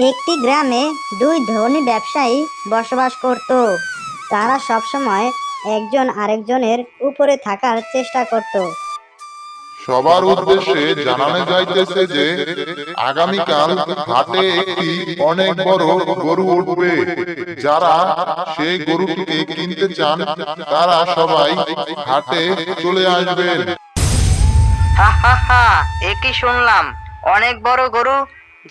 একটি গ্রামে দুই ধনী ব্যবসায়ী বসবাস করত। তারা সবসময় একজন আরেকজনের উপরে থাকার চেষ্টা করত। সবার উদ্দেশ্যে জানানো যাইতেছে যে আগামীকাল হাটে একটি অনেক বড় গরু উঠবে। যারা সেই গরুটিকে কিনতে চান তারা সবাই হাটে চলে আসবেন। হা হা হা, একই শুনলাম, অনেক বড় গরু।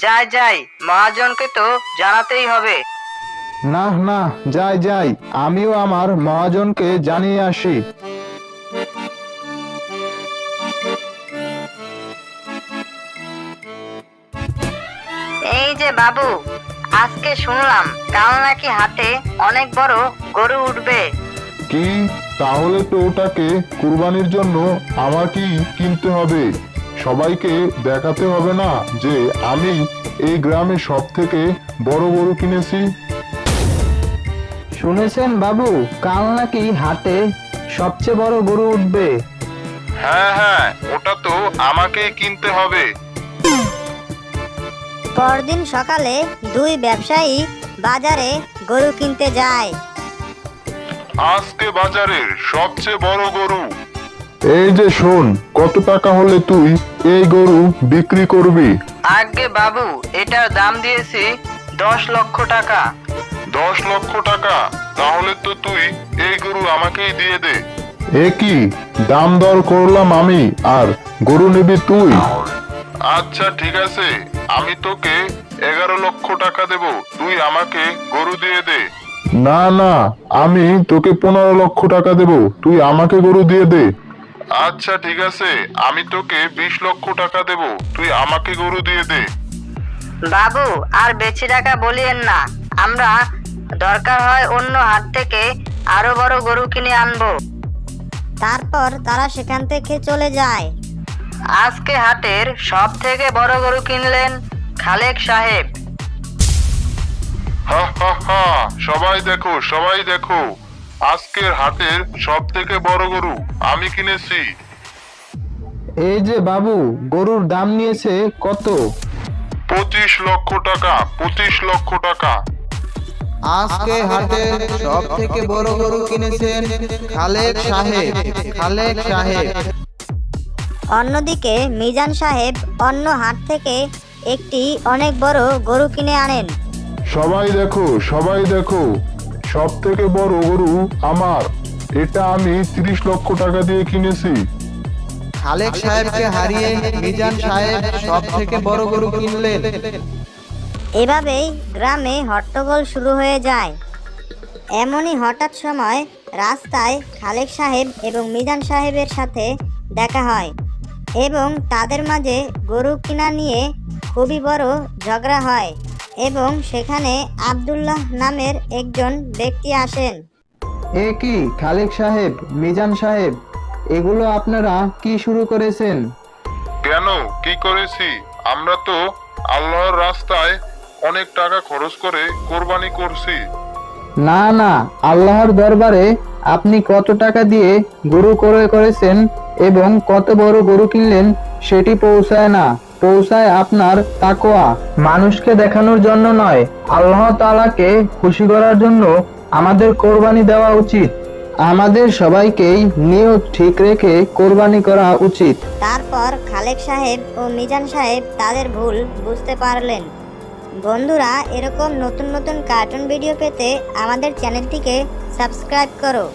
যাই যাই, মহাজনকে তো জানাতেই হবে। না না, যাই যাই, আমিও আমার মহাজনকে জানিয়ে আসি। এই যে বাবু, আজকে শুনলাম কাল নাকি হাটে অনেক বড় গরু উঠবে। কি, তাহলে তো ওটাকে কুরবানির জন্য আমাকে কিনতে হবে। সবাইকে দেখাতে হবে না যে আমি এই গ্রামে সব থেকে বড় গরু কিনেছি। শুনেছেন বাবু, কাল নাকি হাটে সবচেয়ে বড় গরু উঠবে। হ্যাঁ হ্যাঁ, ওটা তো আমাকেই কিনতে হবে। পরদিন সকালে দুই ব্যবসায়ী বাজারে গরু কিনতে যায়। আজকে বাজারের সবচেয়ে বড় গরু। এই যে শোন, কত টাকা হলে তুই এই গরু বিক্রি করবি? আগে বাবু, এটার দাম দিয়েছি 10 লক্ষ টাকা। 10 লক্ষ টাকা? তাহলে তো তুই এই গরু আমাকেই দিয়ে দে। এ কি, দাম দর করলাম আমি, আর গরু নিবি তুই? আচ্ছা ঠিক আছে, আমি তোকে 11 লক্ষ টাকা দেব, তুই আমাকে গরু দিয়ে দে। না না, আমি তোকে 15 লক্ষ টাকা দেব, তুই আমাকে গরু দিয়ে দে। আচ্ছা ঠিক আছে, আমি তোকে 20 লক্ষ টাকা দেব, তুই আমাকে গরু দিয়ে দে। বাবু, আর বেশি টাকা বলিয়েন না, আমরা দরকার হয় অন্য হাট থেকে আরো বড় গরু কিনে আনবো। তারপর তারা সেখান থেকে চলে যায়। আজকে হাটের সব থেকে বড় গরু কিনলেন খালেক সাহেব। হা হা হা, সবাই দেখো সবাই দেখো, আজকের হাটের সব থেকে বড় গরু আমি কিনেছি। এই যে বাবু, গরুর দাম নিয়েছে কত? 25 লক্ষ টাকা, 25 লক্ষ টাকা। আজকে হাটে সব থেকে বড় গরু কিনেছেন খালেক সাহেব। খালেক সাহেব। অন্যদিকে মিজান সাহেব অন্য হাট থেকে একটি অনেক বড় গরু কিনে আনেন। সবাই দেখো সবাই দেখো, সব থেকে বড় গরু আমার। এটা আমি 30 লক্ষ টাকা দিয়ে কিনেছি। খালেক সাহেবকে হারিয়ে মিজান সাহেব সব থেকে বড় গরু কিনলেন। এভাবেই গ্রামে হট্টগোল শুরু হয়ে যায়। এমনই হঠাৎ সময় রাস্তায় খালেক সাহেব এবং মিজান সাহেবের সাথে দেখা হয় এবং তাদের মাঝে গরু কিনা নিয়ে খুবই বড় ঝগড়া হয় এবং সেখানে আব্দুল্লাহ নামের একজন ব্যক্তি আসেন। এ কি খালেক সাহেব, মিজান সাহেব, এগুলো আপনারা কি শুরু করেছেন? কেন, কি করেছি? আমরা তো আল্লাহর রাস্তায় অনেক টাকা খরচ করে কোরবানি করছি। না না, আল্লাহর দরবারে আপনি কত টাকা দিয়ে গরু ক্রয় করেছেন এবং কত বড় গরু কিনলেন সেটি পৌঁছায় না, পৌঁছায় আপনার তাকওয়া। মানুষকে দেখানোর জন্য নয়, আল্লাহ তাআলাকে খুশি করার জন্য আমাদের কোরবানি দেওয়া উচিত। আমাদের সবাইকেই নিয়ত ঠিক রেখে কোরবানি করা উচিত। তারপর খালেক সাহেব ও মিজান সাহেব তাদের ভুল বুঝতে পারলেন। বন্ধুরা, এরকম নতুন নতুন কার্টুন ভিডিও পেতে আমাদের চ্যানেলটিকে সাবস্ক্রাইব করো।